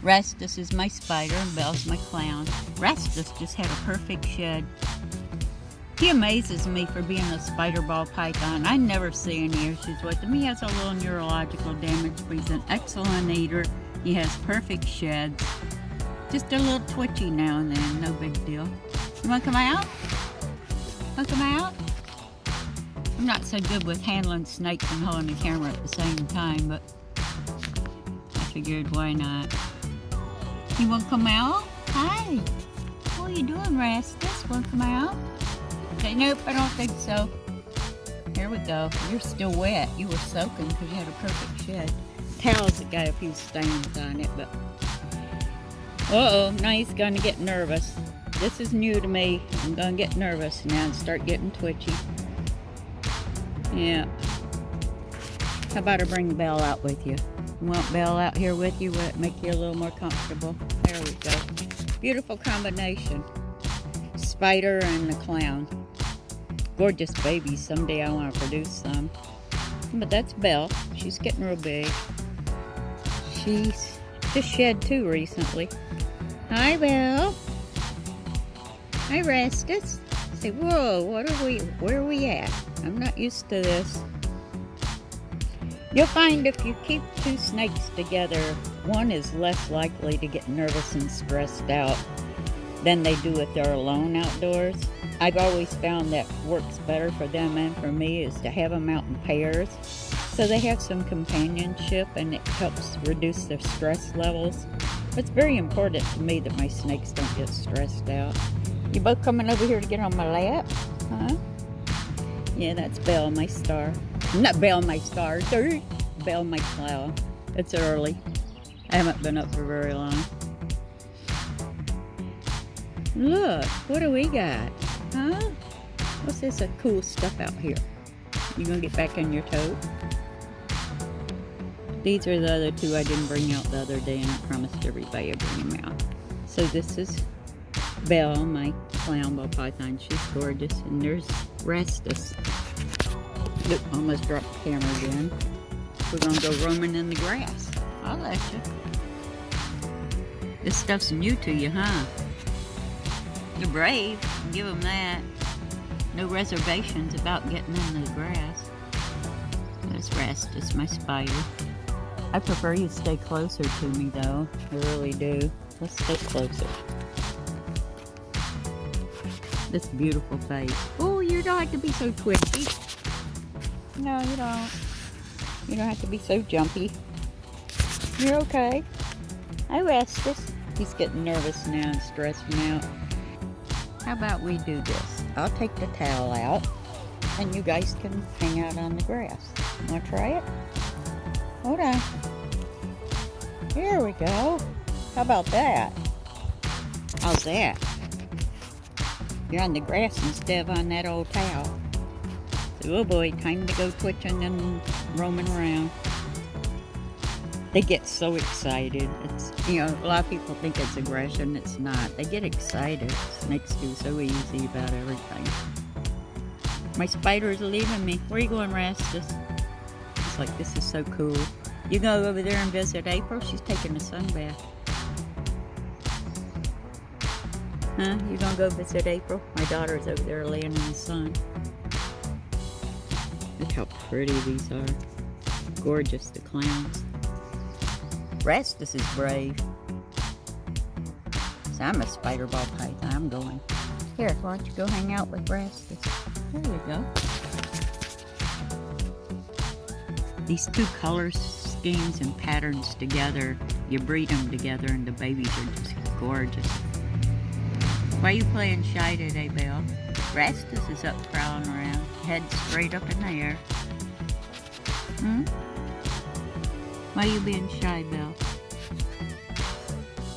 Rastas is my spider and Belle's my clown. Rastas just had a perfect shed. He amazes me for being a spider ball python. I never see any issues with him. He has a little neurological damage, but he's an excellent eater. He has perfect sheds. Just a little twitchy now and then, no big deal. You wanna come out? Wanna come out? I'm not so good with handling snakes and holding the camera at the same time, but I figured why not. You wanna come out? Hi. What are you doing, Rastas? Wanna come out? Okay, nope, I don't think so. Here we go. You're still wet. You were soaking because you had a perfect shed. Towels that got a few stains on it, but uh-oh, now he's gonna get nervous. This is new to me. I'm gonna get nervous now and start getting twitchy. Yeah. How about I bring Belle out with you? You want Belle out here with you? Will it make you a little more comfortable? There we go. Beautiful combination. Spider and the clown. Gorgeous babies. Someday I want to produce some. But that's Belle. She's getting real big. She's just shed too recently. Hi, Belle. Hi, Rastas. Say, whoa, where are we at? I'm not used to this. You'll find if you keep two snakes together, one is less likely to get nervous and stressed out than they do if they're alone outdoors. I've always found that works better for them and for me is to have them out in pairs. So they have some companionship and it helps reduce their stress levels. It's very important to me that my snakes don't get stressed out. You both coming over here to get on my lap? Huh? Yeah, that's Belle, my star. Not Belle, my star. Belle, my clown. It's early. I haven't been up for very long. Look, what do we got? Huh? What's this cool stuff out here? You gonna get back on your toes? These are the other two I didn't bring out the other day, and I promised everybody I'd bring them out. So this is Belle, my clown ball python. She's gorgeous. And there's Rastas. Look, almost dropped the camera again. We're gonna go roaming in the grass. I'll let you. This stuff's new to you, huh? You're brave. Give them that. No reservations about getting in the grass. That's Rastas, my spider. I prefer you stay closer to me, though. I really do. Let's stay closer. This beautiful face. Oh, you don't have to be so twitchy. No, you don't. You don't have to be so jumpy. You're okay. Hi, Rastas. He's getting nervous now and stressing out. How about we do this? I'll take the towel out, and you guys can hang out on the grass. Want to try it? Hold on. Here we go. How about that? How's that? You're on the grass instead of on that old towel. So, oh boy, time to go twitching and roaming around. They get so excited. It's, you know, a lot of people think it's aggression. It's not. They get excited. Snakes do so easy about everything. My spider's leaving me. Where are you going, Rastas? It's like, this is so cool. You go over there and visit April. She's taking a sun bath. Huh? You gonna go visit April? My daughter's over there laying in the sun. Look how pretty these are. Gorgeous, the clowns. Rastas is brave. So I'm a spider ball python. I'm going. Here, why don't you go hang out with Rastas? There you go. These two color schemes and patterns together, you breed them together and the babies are just gorgeous. Why are you playing shy today, Belle? Rastas is up prowling around, head straight up in the air. Hmm? Why are you being shy, Belle?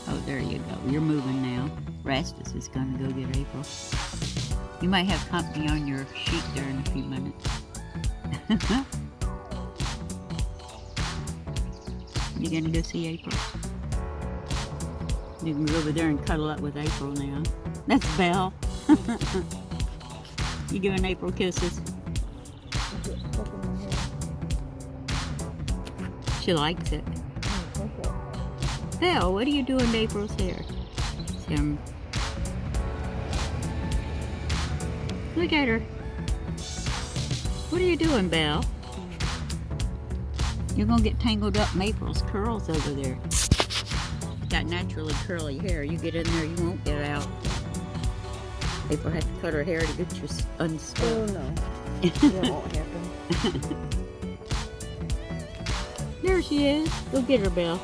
Oh, there you go. You're moving now. Rastas is gonna go get April. You might have company on your sheet there in a few minutes. You gonna go see April? You can go over there and cuddle up with April now. That's Belle. You giving April kisses? She likes it. Belle, what are you doing to April's hair? Look at her. What are you doing, Belle? You're gonna get tangled up in April's curls over there. Got naturally curly hair. You get in there, you won't get out. April has to cut her hair to get you unstuck. Oh no, that won't happen. There she is. Go get her, Belle.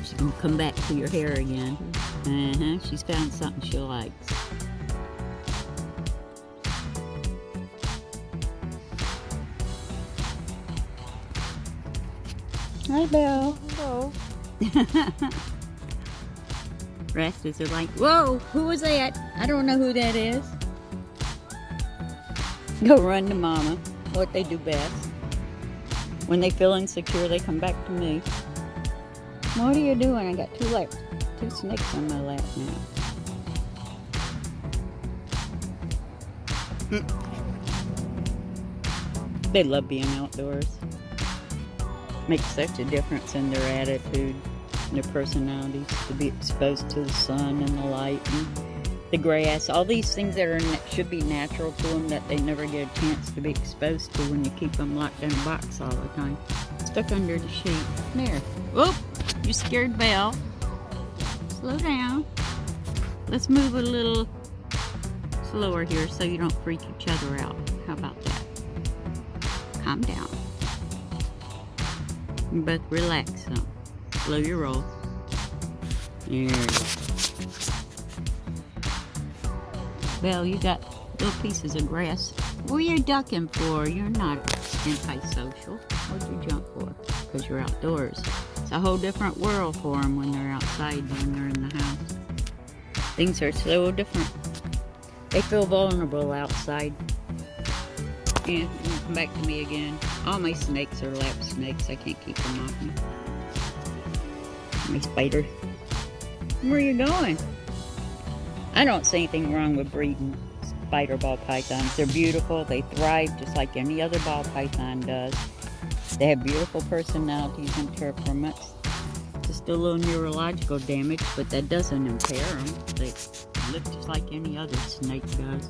She's gonna come back to your hair again. She's found something she likes. Hi, Belle. Hello. Rastas are like, whoa, who was that? I don't know who that is. Go run to Mama. What they do best. When they feel insecure, they come back to me. What are you doing? I got two snakes on my lap now. They love being outdoors. Makes such a difference in their attitude and their personalities to be exposed to the sun and the light and the grass. All these things that should be natural to them that they never get a chance to be exposed to when you keep them locked in a box all the time. Stuck under the sheet. There. Whoop! You scared Belle. Slow down. Let's move a little slower here so you don't freak each other out. How about that? Calm down. You both relax some. Slow your roll. There you go. Belle, you got little pieces of grass. What are you ducking for? You're not antisocial. What'd you jump for? Because you're outdoors. It's a whole different world for them when they're outside than when they're in the house. Things are so different. They feel vulnerable outside. And come back to me again. All my snakes are lap snakes. I can't keep them off me. My spider. Where are you going? I don't see anything wrong with breeding spider ball pythons. They're beautiful. They thrive just like any other ball python does. They have beautiful personalities and temperaments. Just a little neurological damage, but that doesn't impair them. They live just like any other snake does.